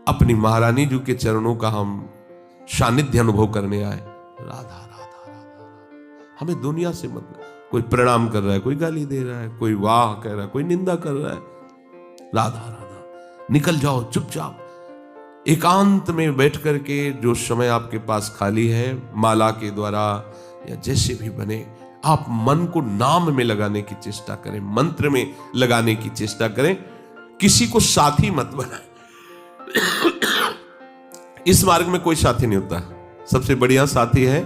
अपनी महारानी जी के चरणों का हम सानिध्य अनुभव करने आए। राधा राधा राधा। हमें दुनिया से मतलब, कोई प्रणाम कर रहा है, कोई गाली दे रहा है, कोई वाह कह रहा है, कोई निंदा कर रहा है, राधा राधा। निकल जाओ चुपचाप, एकांत में बैठ करके जो समय आपके पास खाली है, माला के द्वारा या जैसे भी बने, आप मन को नाम में लगाने की चेष्टा करें, मंत्र में लगाने की चेष्टा करें। किसी को साथी मत बनाएं। इस मार्ग में कोई साथी नहीं होता। सबसे बढ़िया साथी है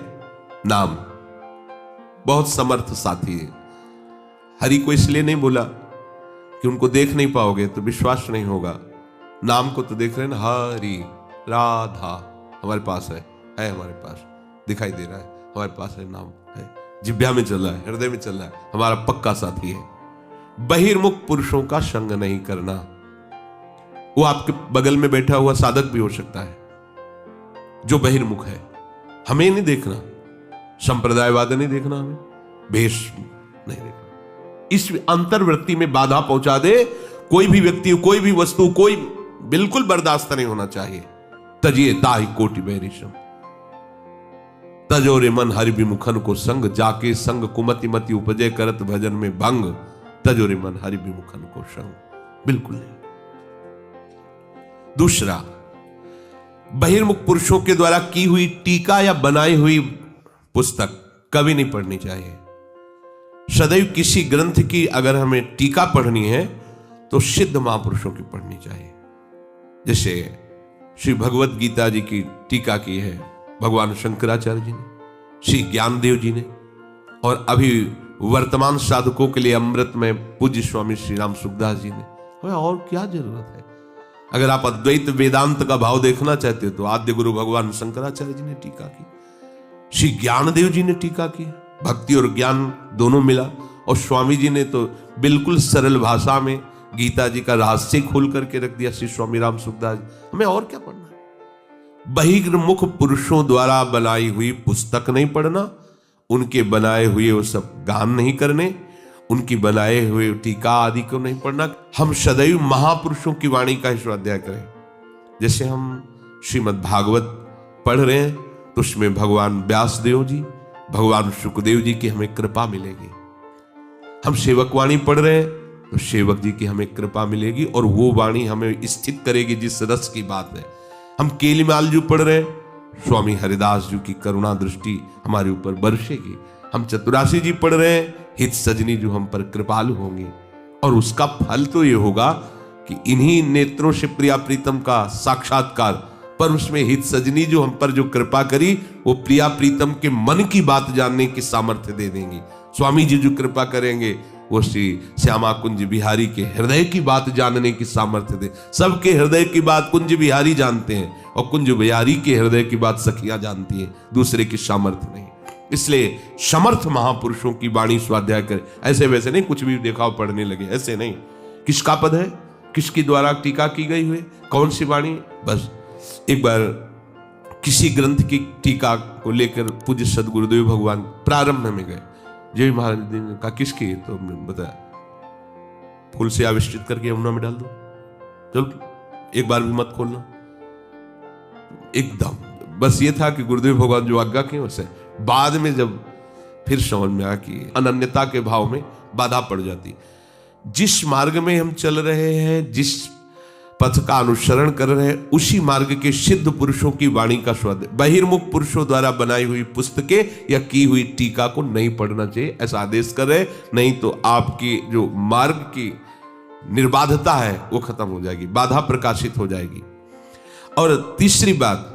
नाम, बहुत समर्थ साथी है। हरि को इसलिए नहीं बोला कि उनको देख नहीं पाओगे तो विश्वास नहीं होगा। नाम को तो देख रहे हैं ना, हरि राधा हमारे पास है हमारे पास दिखाई दे रहा है, हमारे पास है, नाम है, जिह्वा में चल रहा है, हृदय में चल रहा है, हमारा पक्का साथी है। बहिर्मुख पुरुषों का संग नहीं करना। वो आपके बगल में बैठा हुआ साधक भी हो सकता है जो बहिर्मुख है। हमें नहीं देखना, संप्रदायवाद नहीं देखना, हमें भेष नहीं देखना। इस अंतर्वृत्ति में बाधा पहुंचा दे कोई भी व्यक्ति, कोई भी वस्तु, कोई बिल्कुल बर्दाश्त नहीं होना चाहिए। तजिए ताहि कोटि बैरिशम, तजोरे मन हरि विमुखन को संग, जाके संग कुमति मति उपजय करत भजन में भंग, तजोरे मन हरि विमुखन को संग। बिल्कुल नहीं। दूसरा, बहिर्मुख पुरुषों के द्वारा की हुई टीका या बनाई हुई पुस्तक कभी नहीं पढ़नी चाहिए। सदैव किसी ग्रंथ की अगर हमें टीका पढ़नी है तो सिद्ध महापुरुषों की पढ़नी चाहिए। जैसे श्री भगवत गीता जी की टीका की है भगवान शंकराचार्य जी ने, श्री ज्ञानदेव जी ने, और अभी वर्तमान साधकों के लिए अमृत में पूज्य स्वामी श्री राम सुखदास जी ने। हमें और क्या जरूरत है? अगर आप अद्वैत वेदांत का भाव देखना चाहते हो तो आद्य गुरु भगवान शंकराचार्य जी ने टीका की, श्री ज्ञानदेव जी ने टीका की, भक्ति और ज्ञान दोनों मिला, और स्वामी जी ने तो बिल्कुल सरल भाषा में गीता जी का रहस्य खोल करके रख दिया, श्री स्वामी राम सुखदास। हमें और क्या पढ़ना है? बहिर्मुख पुरुषों द्वारा बनाई हुई पुस्तक नहीं पढ़ना, उनके बनाए हुए वो सब गान नहीं करने, उनकी बनाए हुए टीका आदि को नहीं पढ़ना। हम सदैव महापुरुषों की वाणी का ही स्वाध्याय करें। जैसे हम श्रीमद् भागवत पढ़ रहे हैं तो उसमें भगवान व्यासदेव जी, भगवान सुखदेव जी की हमें कृपा मिलेगी। हम सेवक वाणी पढ़ रहे हैं तो सेवक जी की हमें कृपा मिलेगी, और वो वाणी हमें स्थित करेगी जिस रस की बात है। हम केलीमाल जी पढ़ रहे हैं, स्वामी हरिदास जी की करुणा दृष्टि हमारे ऊपर बरसेगी। हम चतुरासी जी पढ़ रहे हैं, हित सजनी जो हम पर कृपालु होंगे, और उसका फल तो ये होगा कि इन्हीं नेत्रों से प्रिया प्रीतम का साक्षात्कार, पर उसमें हित सजनी जो हम पर जो कृपा करी वो प्रिया प्रीतम के मन की बात जानने की सामर्थ्य दे देंगी। स्वामी जी जो कृपा करेंगे वो श्री श्यामा कुंज बिहारी के हृदय की बात जानने की सामर्थ्य दे। सबके हृदय की बात कुंज बिहारी जानते हैं, और कुंज बिहारी के हृदय की बात सखियां जानती हैं, दूसरे की सामर्थ्य नहीं। इसलिए समर्थ महापुरुषों की वाणी स्वाध्याय करें। ऐसे वैसे नहीं कुछ भी देखा पढ़ने लगे, ऐसे नहीं। किसका पद है, किसके द्वारा टीका की गई हुई, कौन सी वाणी। बस एक बार किसी ग्रंथ की टीका को लेकर पूज्य सदगुरुदेव भगवान प्रारंभ में गए। जय महाराज ने कहा किसकी, तो बताया फूल से आविष्कृत करके यमुना में डाल दो, चलो एक बार भी मत खोलना। एकदम बस ये था कि गुरुदेव भगवान जो आज्ञा की वैसे। बाद में जब फिर समझ में आया कि अनन्यता के भाव में बाधा पड़ जाती। जिस मार्ग में हम चल रहे हैं, जिस पथ का अनुसरण कर रहे हैं, उसी मार्ग के सिद्ध पुरुषों की वाणी का स्वाध्याय। बहिर्मुख पुरुषों द्वारा बनाई हुई पुस्तकें या की हुई टीका को नहीं पढ़ना चाहिए, ऐसा आदेश कर रहे। नहीं तो आपकी जो मार्ग की निर्बाधता है वो खत्म हो जाएगी, बाधा प्रकाशित हो जाएगी। और तीसरी बात,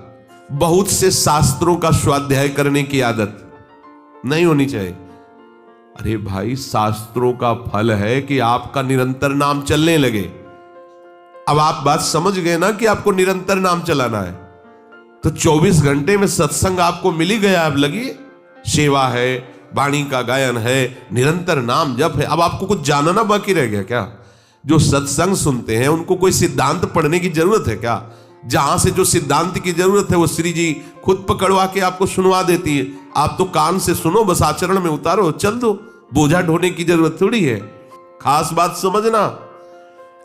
बहुत से शास्त्रों का स्वाध्याय करने की आदत नहीं होनी चाहिए। अरे भाई, शास्त्रों का फल है कि आपका निरंतर नाम चलने लगे। अब आप बात समझ गए ना कि आपको निरंतर नाम चलाना है, तो 24 घंटे में सत्संग आपको मिल ही गया। अब लगी सेवा है, वाणी का गायन है, निरंतर नाम जप है। अब आपको कुछ जानना बाकी रह गया क्या? जो सत्संग सुनते हैं उनको कोई सिद्धांत पढ़ने की जरूरत है क्या? जहां से जो सिद्धांत की जरूरत है वो श्री जी खुद पकड़वा के आपको सुनवा देती है। आप तो कान से सुनो, बस आचरण में उतारो, चल दो। बोझा ढोने की जरूरत थोड़ी है। खास बात समझना,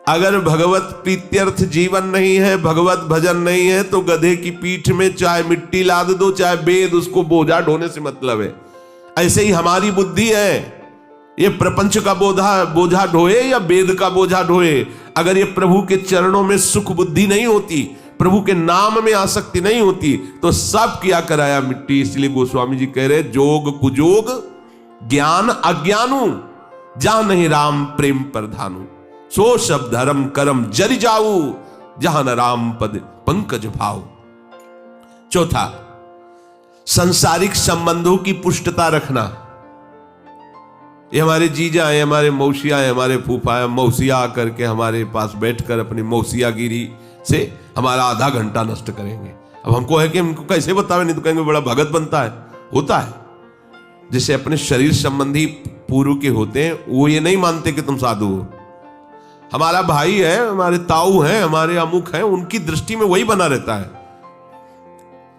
अगर भगवत प्रीत्यर्थ जीवन नहीं है, भगवत भजन नहीं है, तो गधे की पीठ में चाहे मिट्टी लाद दो चाहे वेद, उसको बोझा ढोने से मतलब है। ऐसे ही हमारी बुद्धि है, ये प्रपंच का बोझा ढोए या वेद का बोझा ढोए, अगर ये प्रभु के चरणों में सुख बुद्धि नहीं होती, प्रभु के नाम में आसक्ति नहीं होती, तो सब किया कराया मिट्टी। इसलिए गोस्वामी जी कह रहे, जोग कुजोग ज्ञान अज्ञानू, जहां नहीं राम प्रेम प्रधानु, सो सब धर्म करम जरि जाऊ, जहां न राम पद पंकज भाव। चौथा, सांसारिक संबंधों की पुष्टता रखना। ये हमारे जीजा है, हमारे मौसिया है, हमारे फूफा है, मौसिया आकर के हमारे पास बैठकर अपनी मौसियागिरी से हमारा आधा घंटा नष्ट करेंगे। अब हमको है कि हमको कैसे बतावे, नहीं तो कहेंगे बड़ा भगत बनता है। होता है, जैसे अपने शरीर संबंधी पूर्व के होते हैं, वो ये नहीं मानते कि तुम साधु हो। हमारा भाई है, हमारे ताऊ हैं, हमारे अमुक हैं, उनकी दृष्टि में वही बना रहता है।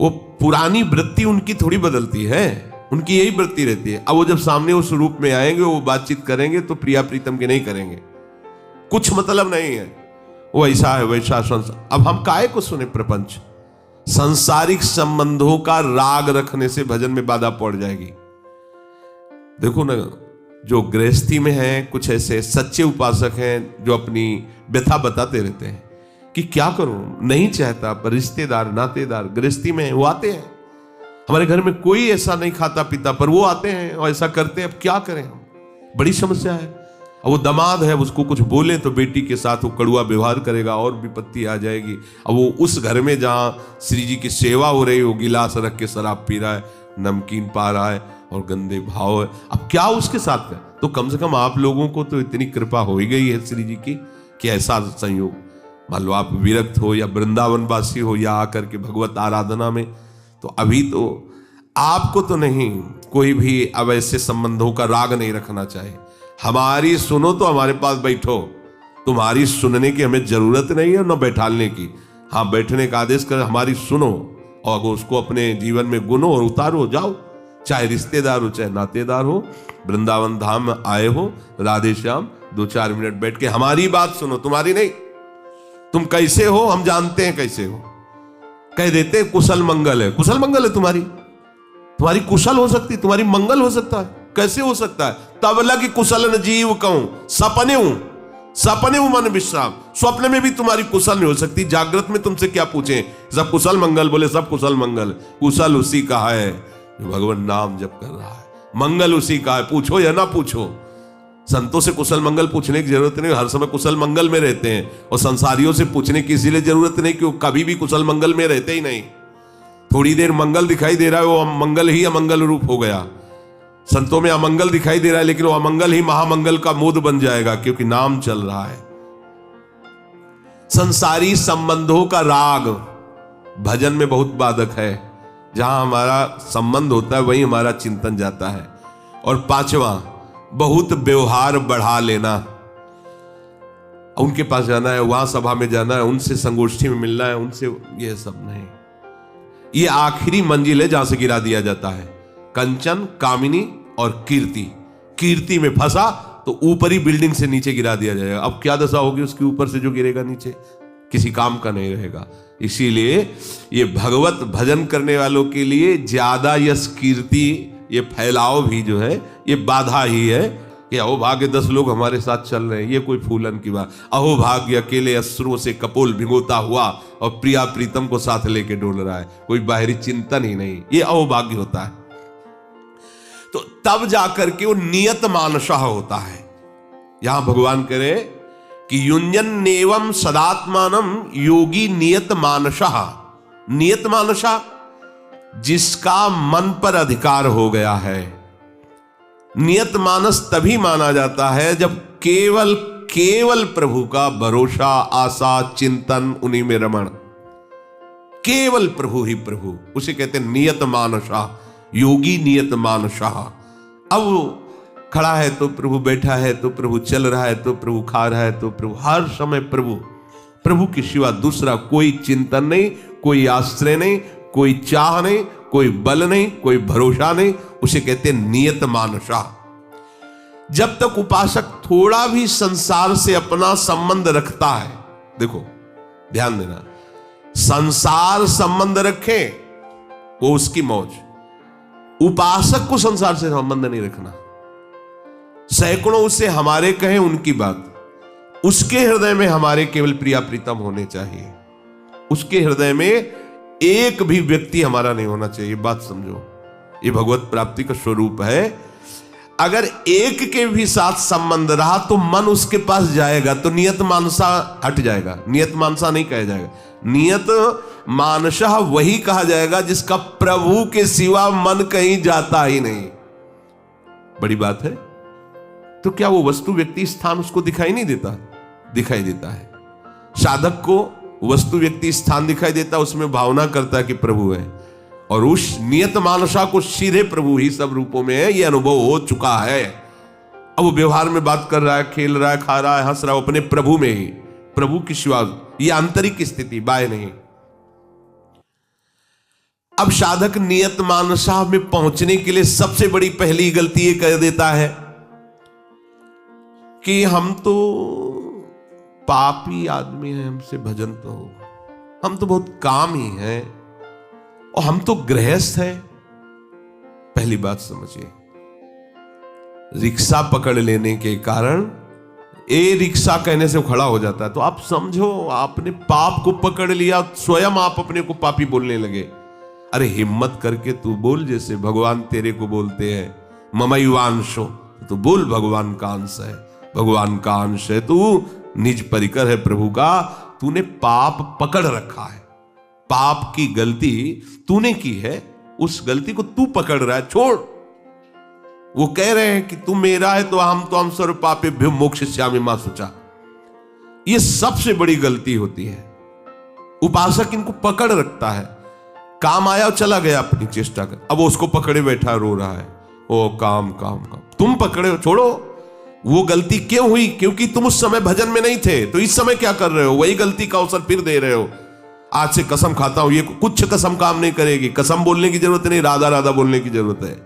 वो पुरानी वृत्ति उनकी थोड़ी बदलती है, उनकी यही वृत्ति रहती है। अब वो जब सामने उस रूप में आएंगे, वो बातचीत करेंगे तो प्रिया प्रीतम के नहीं करेंगे, कुछ मतलब नहीं है, वो ऐसा है वैसा संसार। अब हम काहे को सुने प्रपंच? सांसारिक संबंधों का राग रखने से भजन में बाधा पड़ जाएगी। देखो ना, जो गृहस्थी में हैं, कुछ ऐसे सच्चे उपासक हैं जो अपनी व्यथा बताते रहते हैं कि क्या करूं, नहीं चाहता, पर रिश्तेदार नातेदार गृहस्थी में वो आते हैं। हमारे घर में कोई ऐसा नहीं खाता पीता, पर वो आते हैं और ऐसा करते हैं। अब क्या करें हम, बड़ी समस्या है। अब वो दामाद है, उसको कुछ बोले तो बेटी के साथ वो कड़ुआ व्यवहार करेगा और विपत्ति आ जाएगी। अब वो उस घर में जहां श्री जी की सेवा हो रही, वो गिलास रख के शराब पी रहा है, नमकीन पा रहा है और गंदे भाव है। अब क्या उसके साथ है? तो कम से कम आप लोगों को तो इतनी कृपा हो ही गई है श्री जी की कि ऐसा संयोग, मान लो आप विरक्त हो या वृंदावन वासी हो या आकर के भगवत आराधना में, तो अभी तो आपको तो नहीं, कोई भी अब ऐसे संबंधों का राग नहीं रखना चाहिए। हमारी सुनो तो हमारे पास बैठो, तुम्हारी सुनने की हमें जरूरत नहीं है, न बैठालने की। हाँ, बैठने का आदेश कर, हमारी सुनो और उसको अपने जीवन में गुनो और उतारो, जाओ। चाहे रिश्तेदार हो चाहे नातेदार हो, वृंदावन धाम में आए हो, राधे श्याम 2-4 मिनट बैठ के हमारी बात सुनो, तुम्हारी नहीं। तुम कैसे हो हम जानते हैं कैसे हो, कह देते कुशल मंगल है। कुशल मंगल है तुम्हारी कुशल हो सकती, तुम्हारी मंगल हो सकता है। कैसे हो सकता है? तब लगी कुशल न जीव कहूं, सपने मन विश्राम। स्वप्न में भी तुम्हारी कुशल नहीं हो सकती। जागृत में तुमसे क्या पूछे, सब कुशल मंगल बोले, सब कुशल मंगल। कुशल उसी का है जो भगवान नाम जप कर रहा है, मंगल उसी का है, पूछो या ना पूछो। संतों से कुशल मंगल पूछने की जरूरत नहीं, हर समय कुशल मंगल में रहते हैं। और संसारियों से पूछने की इसीलिए जरूरत नहीं कि वो कभी भी कुशल मंगल में रहते ही नहीं। थोड़ी देर मंगल दिखाई दे रहा है, वो मंगल ही अमंगल रूप हो गया। संतों में अमंगल दिखाई दे रहा है, लेकिन वो अमंगल ही महामंगल का मोद बन जाएगा, क्योंकि नाम चल रहा है। संसारी संबंधों का राग भजन में बहुत बाधक है। जहां हमारा संबंध होता है वहीं हमारा चिंतन जाता है। और पांचवा, बहुत व्यवहार बढ़ा लेना। उनके पास जाना है, वहां सभा में जाना है, उनसे संगोष्ठी में मिलना है, उनसे, ये सब नहीं। ये आखिरी मंजिल है जहां से गिरा दिया जाता है। कंचन, कामिनी और कीर्ति। कीर्ति में फंसा तो ऊपरी बिल्डिंग से नीचे गिरा दिया जाएगा। अब क्या दशा होगी उसके ऊपर से जो गिरेगा नीचे, किसी काम का नहीं रहेगा। इसीलिए ये भगवत भजन करने वालों के लिए ज्यादा यश कीर्ति, ये फैलाव भी जो है ये बाधा ही है कि अहोभाग्य 10 लोग हमारे साथ चल रहे हैं, ये कोई फूलन की बात। अहोभाग्य अकेले अश्रुओं से कपोल भिगोता हुआ और प्रिया प्रीतम को साथ लेके डोल रहा है, कोई बाहरी चिंतन ही नहीं, ये अहोभाग्य होता है। तो तब जाकर के वो नियत मानसः होता है। यहां भगवान करे कि युंजन नेवम सदात्मानम योगी नियत मानसः। नियत मानसः, जिसका मन पर अधिकार हो गया है। नियत मानस तभी माना जाता है जब केवल केवल प्रभु का भरोसा, आशा, चिंतन, उन्हीं में रमण, केवल प्रभु ही प्रभु, उसे कहते हैं नियत मानसः, योगी नियत मानसः। अब वो खड़ा है तो प्रभु, बैठा है तो प्रभु, चल रहा है तो प्रभु, खा रहा है तो प्रभु, हर समय प्रभु। प्रभु के सिवा दूसरा कोई चिंतन नहीं, कोई आश्रय नहीं, कोई चाह नहीं, कोई बल नहीं, कोई भरोसा नहीं, उसे कहते हैं नियत मानसः। जब तक उपासक थोड़ा भी संसार से अपना संबंध रखता है, देखो ध्यान देना, संसार संबंध रखे वो उसकी मौज, उपासक को संसार से संबंध नहीं रखना। सैकड़ों उससे हमारे कहें उनकी बात, उसके हृदय में हमारे केवल प्रिया प्रीतम होने चाहिए, उसके हृदय में एक भी व्यक्ति हमारा नहीं होना चाहिए। बात समझो, ये भगवत प्राप्ति का स्वरूप है। अगर एक के भी साथ संबंध रहा तो मन उसके पास जाएगा, तो नियत मानसा हट जाएगा। नियत मानसा नहीं कहा जाएगा, नियत मानसा वही कहा जाएगा जिसका प्रभु के सिवा मन कहीं जाता ही नहीं। बड़ी बात है। तो क्या वो वस्तु व्यक्ति स्थान उसको दिखाई नहीं देता? दिखाई देता है। साधक को वस्तु व्यक्ति स्थान दिखाई देता, उसमें भावना करता है कि प्रभु है, और उस नियत मानसा को सीधे प्रभु ही सब रूपों में है, ये अनुभव हो चुका है। अब वो व्यवहार में बात कर रहा है, खेल रहा है, खा रहा है, हंस रहा है, अपने प्रभु में ही, प्रभु की शिवा, ये आंतरिक स्थिति, बाह्य नहीं। अब साधक नियत मानसा में पहुंचने के लिए सबसे बड़ी पहली गलती ये कर देता है कि हम तो पापी आदमी हैं, हमसे भजन तो हो, हम तो बहुत काम ही हैं, और हम तो गृहस्थ हैं। पहली बात समझिए, रिक्शा पकड़ लेने के कारण ए रिक्शा कहने से खड़ा हो जाता है, तो आप समझो आपने पाप को पकड़ लिया, स्वयं आप अपने को पापी बोलने लगे। अरे हिम्मत करके तू बोल, जैसे भगवान तेरे को बोलते हैं ममैवांशो, तो बोल भगवान का अंश है, भगवान का अंश है, तू निज परिकर है प्रभु का, तूने पाप पकड़ रखा है, पाप की गलती तूने की है, उस गलती को तू पकड़ रहा है, छोड़। वो कह रहे हैं कि तू मेरा है तो हम सर्व पापेभ्यो मोक्षयिष्यामि मा शुचा। ये सबसे बड़ी गलती होती है। उपासक इनको पकड़ रखता है, काम आया और चला गया अपनी चेष्टा कर, अब वो उसको पकड़े बैठा रो रहा है, ओ काम काम काम, तुम पकड़े हो, छोड़ो। वो गलती क्यों हुई? क्योंकि तुम उस समय भजन में नहीं थे, तो इस समय क्या कर रहे हो? वही गलती का अवसर फिर दे रहे हो। आज से कसम खाता हूं, ये कुछ कसम काम नहीं करेगी, कसम बोलने की जरूरत नहीं, राधा राधा बोलने की जरूरत है।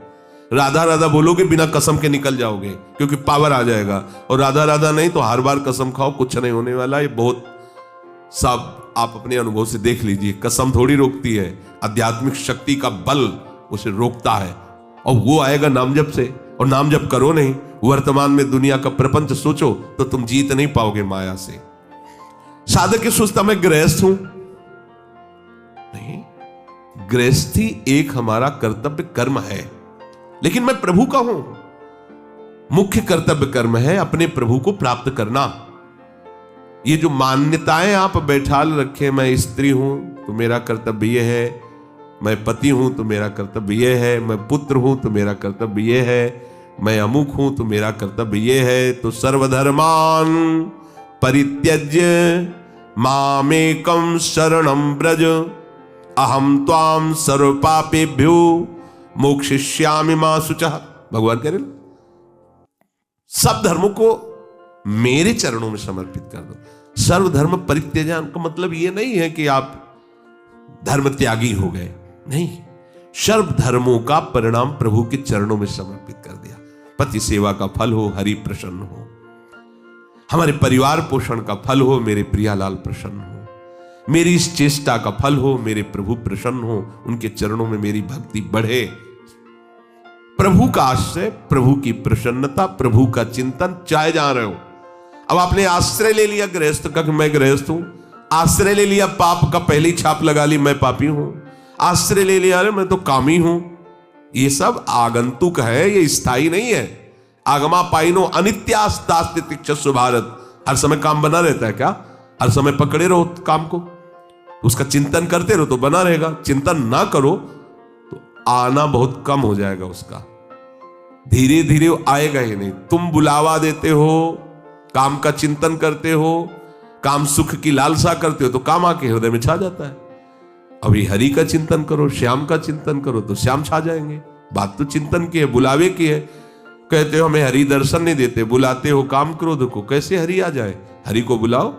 राधा राधा बोलोगे बिना कसम के निकल जाओगे, क्योंकि पावर आ जाएगा, और राधा राधा नहीं तो हर बार कसम खाओ, कुछ नहीं होने वाला। ये बहुत सब आप अपने अनुभव से देख लीजिए, कसम थोड़ी रोकती है, आध्यात्मिक शक्ति का बल उसे रोकता है, और वो आएगा नाम जप से। और नाम जप करो नहीं, वर्तमान में दुनिया का प्रपंच सोचो, तो तुम जीत नहीं पाओगे माया से। साधक सोचता मैं गृहस्थ हूं, नहीं, गृहस्थी एक हमारा कर्तव्य कर्म है, लेकिन मैं प्रभु का हूं। मुख्य कर्तव्य कर्म है अपने प्रभु को प्राप्त करना। ये जो मान्यताएं आप बैठाल रखे, मैं स्त्री हूं तो मेरा कर्तव्य ये है, मैं पति हूं तो मेरा कर्तव्य ये है, मैं पुत्र हूं तो मेरा कर्तव्य ये है, मैं अमुक हूं तो मेरा कर्तव्य ये है, तो सर्वधर्मान परित्यज्य मामेकं शरणं व्रज अहम त्वाम सर्व पापेभ्यो मोक्षयिष्यामि मा शुचः। भगवान कह रहे सब धर्मों को मेरे चरणों में समर्पित कर दो। सर्वधर्म परित्यजन का मतलब यह नहीं है कि आप धर्म त्यागी हो गए, नहीं, सर्व धर्मों का परिणाम प्रभु के चरणों में समर्पित कर दिया। पति सेवा का फल हो, हरि प्रसन्न हो, हमारे परिवार पोषण का फल हो, मेरे प्रियालाल प्रसन्न हो, मेरी इस चेष्टा का फल हो, मेरे प्रभु प्रसन्न हो, उनके चरणों में मेरी भक्ति बढ़े। प्रभु का आश्रय, प्रभु की प्रसन्नता, प्रभु का चिंतन, चाहे जहां रहे हो। अब आपने आश्रय ले लिया गृहस्थ का कि मैं गृहस्थ हूं, आश्रय ले लिया पाप का, पहली छाप लगा ली मैं पापी हूं, आश्रय ले लिया अरे मैं तो कामी हूं। ये सब आगंतुक है, ये स्थायी नहीं है। आगमा पाइनो अनित्यास्तास्तितिक्षस्व भारत। हर समय काम बना रहता है क्या? हर समय पकड़े रहो काम को, उसका चिंतन करते रहो तो बना रहेगा, चिंतन ना करो तो आना बहुत कम हो जाएगा उसका, धीरे धीरे आएगा ही नहीं। तुम बुलावा देते हो, काम का चिंतन करते हो, काम सुख की लालसा करते हो, तो काम आके हृदय में छा जाता है। अभी हरि का चिंतन करो, श्याम का चिंतन करो तो श्याम छा जाएंगे। बात तो चिंतन की है, बुलावे की है। कहते हो हमें हरि दर्शन नहीं देते, बुलाते हो काम क्रोध को, कैसे हरि आ जाए? हरि को बुलाओ,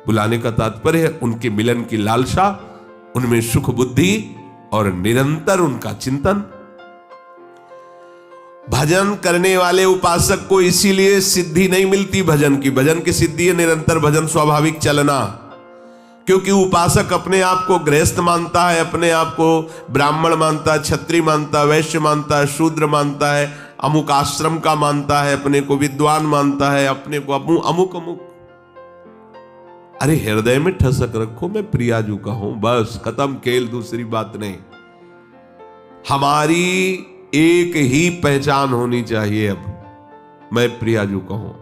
बुलाने का तात्पर्य है उनके मिलन की लालसा, उनमें सुख बुद्धि और निरंतर उनका चिंतन। भजन करने वाले उपासक को इसीलिए सिद्धि नहीं मिलती भजन की सिद्धि है निरंतर भजन स्वाभाविक चलना। क्योंकि उपासक अपने आप को गृहस्थ मानता है, अपने आप को ब्राह्मण मानता है, क्षत्रिय मानता है, वैश्य मानता है, शूद्र मानता है, अमुक आश्रम का मानता है, अपने को विद्वान मानता है, अपने को अमुक अमुक। अरे हृदय में ठसक रखो मैं प्रियाजू का हूं, बस खत्म खेल, दूसरी बात नहीं। हमारी एक ही पहचान होनी चाहिए। अब मैं प्रियाजू का हूं।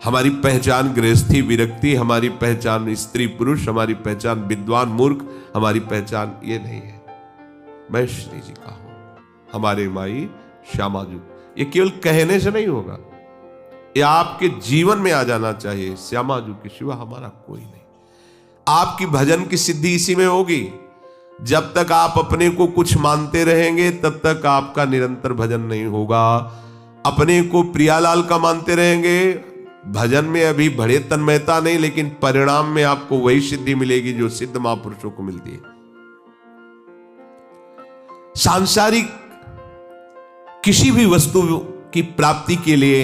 हमारी पहचान गृहस्थी विरक्ति, हमारी पहचान स्त्री पुरुष, हमारी पहचान विद्वान मूर्ख, हमारी पहचान ये नहीं है। मैं श्री जी का हूं, हमारे माई श्यामाजू। ये केवल कहने से नहीं होगा, ये आपके जीवन में आ जाना चाहिए। श्यामाजू के सिवा हमारा कोई नहीं। आपकी भजन की सिद्धि इसी में होगी। जब तक आप अपने को कुछ मानते रहेंगे तब तक आपका निरंतर भजन नहीं होगा। अपने को प्रियालाल का मानते रहेंगे, भजन में अभी बड़े तन्मयता नहीं, लेकिन परिणाम में आपको वही सिद्धि मिलेगी जो सिद्ध महापुरुषों को मिलती है। सांसारिक किसी भी वस्तु की प्राप्ति के लिए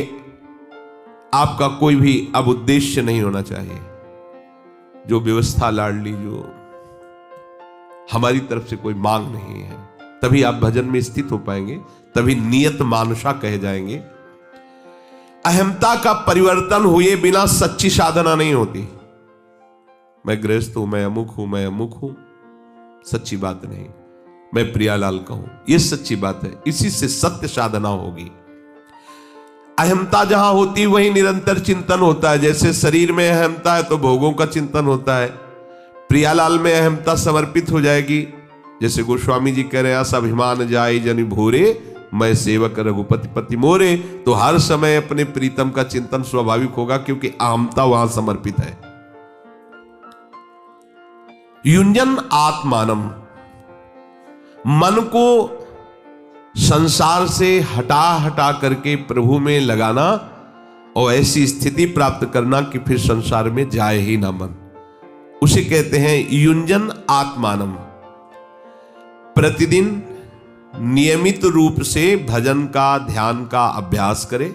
आपका कोई भी अब उद्देश्य नहीं होना चाहिए। जो व्यवस्था लाडली, जो हमारी तरफ से कोई मांग नहीं है, तभी आप भजन में स्थित हो पाएंगे, तभी नियत मानुषा कहे जाएंगे। अहमता का परिवर्तन हुए बिना सच्ची साधना नहीं होती। मैं गृहस्थ हूं, मैं अमुक हूं, मैं अमुक हूं, सच्ची बात नहीं। मैं प्रियालाल का हूं, यह सच्ची बात है। इसी से सत्य साधना होगी। अहमता जहां होती वहीं निरंतर चिंतन होता है। जैसे शरीर में अहमता है तो भोगों का चिंतन होता है। प्रियालाल में अहमता समर्पित हो जाएगी। जैसे गोस्वामी जी कह रहे हैं, अभिमान जाय जनि भोरे, मैं सेवक रघुपति पति मोरे। तो हर समय अपने प्रीतम का चिंतन स्वाभाविक होगा, क्योंकि अहमता वहां समर्पित है। युंजन आत्मानम, मन को संसार से हटा हटा करके प्रभु में लगाना और ऐसी स्थिति प्राप्त करना कि फिर संसार में जाए ही ना मन, उसे कहते हैं युंजन आत्मानम। प्रतिदिन नियमित रूप से भजन का, ध्यान का अभ्यास करे।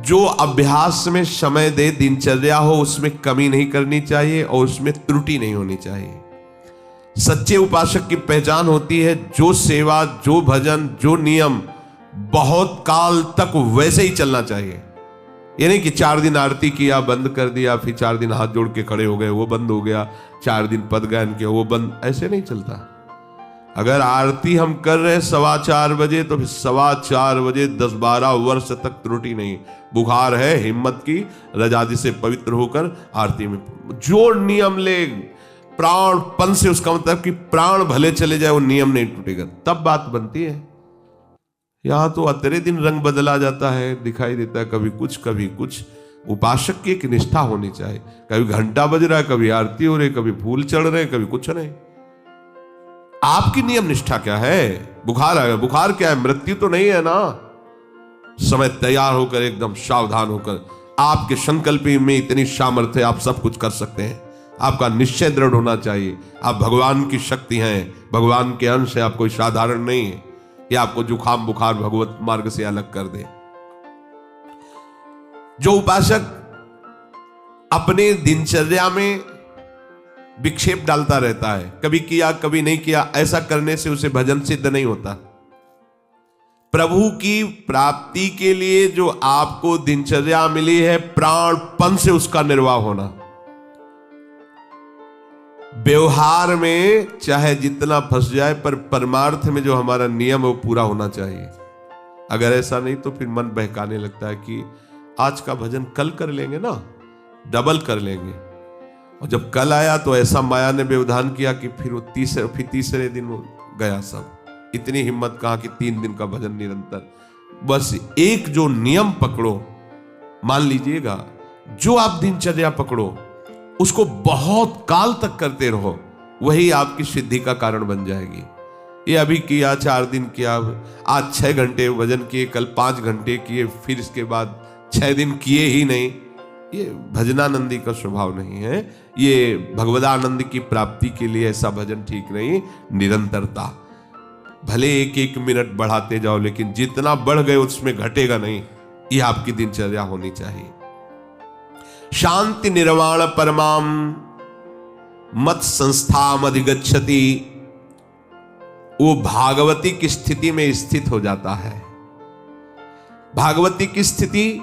जो अभ्यास में समय दे, दिनचर्या हो, उसमें कमी नहीं करनी चाहिए और उसमें त्रुटि नहीं होनी चाहिए। सच्चे उपासक की पहचान होती है जो सेवा, जो भजन, जो नियम बहुत काल तक वैसे ही चलना चाहिए। ये नहीं कि 4 दिन आरती किया, बंद कर दिया, फिर 4 दिन हाथ जोड़ के खड़े हो गए, वो बंद हो गया, 4 दिन पद गायन किया, वो बंद, ऐसे नहीं चलता। अगर आरती हम कर रहे हैं 4:15 बजे, तो फिर 4:15 बजे 10-12 वर्ष तक त्रुटि नहीं। बुखार है, हिम्मत की, रजादि से पवित्र होकर आरती में जो नियम ले, प्राणपन से, उसका मतलब कि प्राण भले चले जाए, वो नियम नहीं टूटेगा, तब बात बनती है। यहां तो अतरे दिन रंग बदला जाता है, दिखाई देता है कभी कुछ कभी कुछ। उपासक की एक निष्ठा होनी चाहिए। कभी घंटा बज रहा है, कभी आरती हो रही, कभी फूल चढ़ रहे, कभी कुछ नहीं। आपकी नियम निष्ठा क्या है? बुखार आएगा, बुखार क्या है? मृत्यु तो नहीं है ना। समय तैयार होकर, एकदम सावधान होकर, आपके संकल्प में इतनी सामर्थ्य, आप सब कुछ कर सकते हैं। आपका निश्चय दृढ़ होना चाहिए। आप भगवान की शक्ति हैं, भगवान के अंश है, आप कोई साधारण नहीं है कि आपको जुखाम बुखार भगवत मार्ग से अलग कर दे। जो उपासक अपने दिनचर्या में विक्षेप डालता रहता है, कभी किया कभी नहीं किया, ऐसा करने से उसे भजन सिद्ध नहीं होता। प्रभु की प्राप्ति के लिए जो आपको दिनचर्या मिली है, प्राणपन से उसका निर्वाह होना। व्यवहार में चाहे जितना फंस जाए, पर परमार्थ में जो हमारा नियम है वो पूरा होना चाहिए। अगर ऐसा नहीं तो फिर मन बहकाने लगता है कि आज का भजन कल कर लेंगे ना, डबल कर लेंगे। और जब कल आया तो ऐसा माया ने व्यवधान किया कि फिर वो तीसरे दिन वो गया सब। इतनी हिम्मत कहाँ कि 3 दिन का भजन निरंतर। बस एक जो नियम पकड़ो, मान लीजिएगा, जो आप दिनचर्या पकड़ो उसको बहुत काल तक करते रहो, वही आपकी सिद्धि का कारण बन जाएगी। ये अभी किया, 4 दिन किया, आज 6 घंटे भजन किए, कल 5 घंटे किए, फिर इसके बाद 6 दिन किए ही नहीं, ये भजनानंदी का स्वभाव नहीं है। ये भगवदानंद की प्राप्ति के लिए ऐसा भजन ठीक नहीं। निरंतरता, भले एक एक मिनट बढ़ाते जाओ, लेकिन जितना बढ़ गए उसमें घटेगा नहीं। ये आपकी दिनचर्या होनी चाहिए। शांति निर्वाण परमाम मत संस्थाम अधिगच्छति, वो भागवती की स्थिति में स्थित हो जाता है। भागवती की स्थिति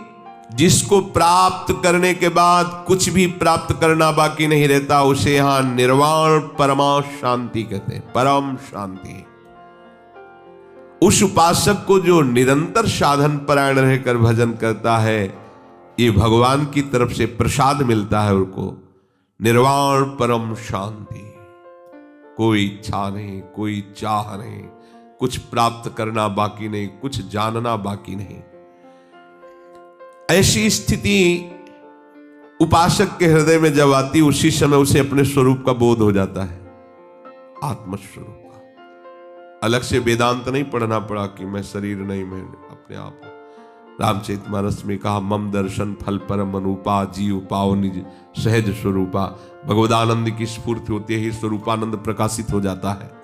जिसको प्राप्त करने के बाद कुछ भी प्राप्त करना बाकी नहीं रहता, उसे यहां निर्वाण परमा शांति कहते हैं, परम शांति। उस उपासक को जो निरंतर साधन परायण रहकर भजन करता है, ये भगवान की तरफ से प्रसाद मिलता है उनको, निर्वाण परम शांति। कोई इच्छा नहीं, कोई चाह नहीं, कुछ प्राप्त करना बाकी नहीं, कुछ जानना बाकी नहीं। ऐसी स्थिति उपासक के हृदय में जब आती, उसी समय उसे अपने स्वरूप का बोध हो जाता है, आत्मस्वरूप का। अलग से वेदांत नहीं पढ़ना पड़ा कि मैं शरीर नहीं, मैं अपने आप हूं। रामचरितमानस में कहा, मम दर्शन फल परम अनुपा, जीव पाओ निज सहज स्वरूपा। भगवदानंद की स्फूर्ति होती है, ही स्वरूपानंद प्रकाशित हो जाता है।